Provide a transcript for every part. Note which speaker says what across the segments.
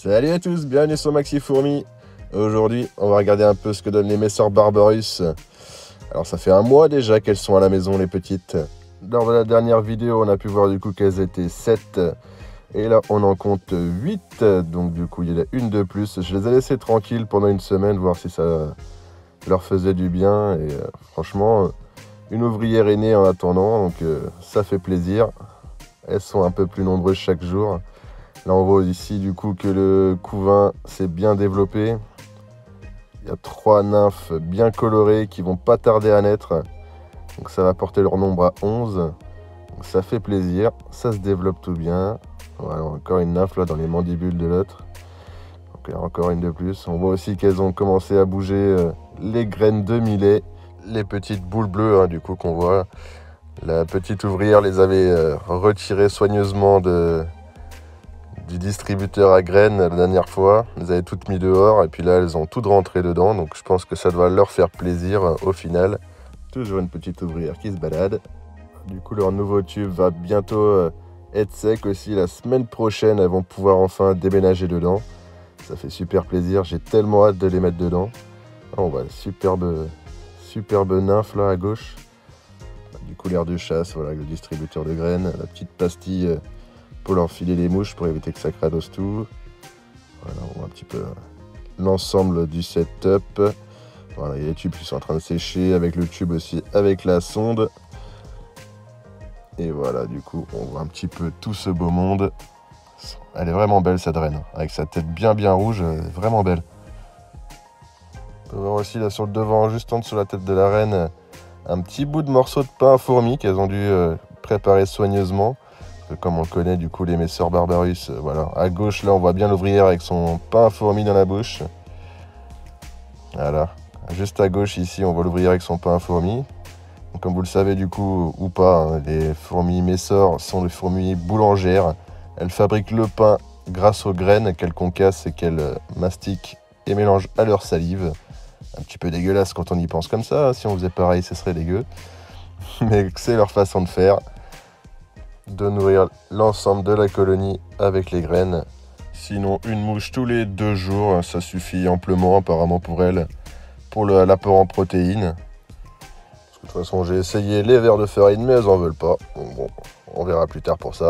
Speaker 1: Salut à tous, bienvenue sur Maxi Fourmi. Aujourd'hui, on va regarder un peu ce que donnent les Messor Barbarus. Alors ça fait un mois déjà qu'elles sont à la maison, les petites. Lors de la dernière vidéo, on a pu voir du coup qu'elles étaient 7. Et là, on en compte 8. Donc du coup, il y en a une de plus. Je les ai laissées tranquilles pendant une semaine, voir si ça leur faisait du bien. Et franchement, une ouvrière est née en attendant, donc ça fait plaisir. Elles sont un peu plus nombreuses chaque jour. Là, on voit ici du coup que le couvain s'est bien développé. Il y a 3 nymphes bien colorées qui vont pas tarder à naître. Donc ça va porter leur nombre à 11. Donc ça fait plaisir, ça se développe tout bien. Voilà, encore une nymphe là dans les mandibules de l'autre. Donc là, encore une de plus. On voit aussi qu'elles ont commencé à bouger les graines de millet. Les petites boules bleues du coup qu'on voit. La petite ouvrière les avait retirées soigneusement du distributeur à graines la dernière fois. Elles avaient toutes mis dehors et puis là elles ont toutes rentré dedans, donc je pense que ça doit leur faire plaisir au final. Toujours une petite ouvrière qui se balade. Du coup leur nouveau tube va bientôt être sec aussi. La semaine prochaine elles vont pouvoir enfin déménager dedans. Ça fait super plaisir, j'ai tellement hâte de les mettre dedans. On voit superbe nymphe là à gauche. Du coup l'air de chasse, voilà, le distributeur de graines, la petite pastille pour leur filer les mouches pour éviter que ça cradosse tout. Voilà, on voit un petit peu l'ensemble du setup. Voilà, il y a les tubes qui sont en train de sécher, avec le tube aussi, avec la sonde. Et voilà, du coup, on voit un petit peu tout ce beau monde. Elle est vraiment belle cette reine, avec sa tête bien rouge, elle est vraiment belle. On peut voir aussi là sur le devant, juste en dessous de la tête de la reine, un petit bout de morceau de pain à fourmi qu'elles ont dû préparer soigneusement. Comme on le connaît du coup les Messor Barbarus, voilà. À gauche là on voit bien l'ouvrière avec son pain à fourmi dans la bouche. Voilà. Juste à gauche ici on voit l'ouvrière avec son pain à fourmi. Donc, comme vous le savez du coup ou pas, les fourmis Messor sont des fourmis boulangères. Elles fabriquent le pain grâce aux graines qu'elles concassent et qu'elles mastiquent et mélangent à leur salive. Un petit peu dégueulasse quand on y pense comme ça, si on faisait pareil ce serait dégueu. Mais c'est leur façon de faire, de nourrir l'ensemble de la colonie avec les graines. Sinon, une mouche tous les 2 jours, ça suffit amplement apparemment pour elle, pour l'apport en protéines. Parce que de toute façon, j'ai essayé les vers de farine, mais elles en veulent pas. Donc bon, on verra plus tard pour ça.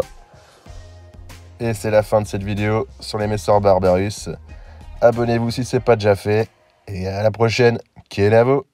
Speaker 1: Et c'est la fin de cette vidéo sur les Messor Barbarus. Abonnez-vous si ce n'est pas déjà fait. Et à la prochaine. Kenavo!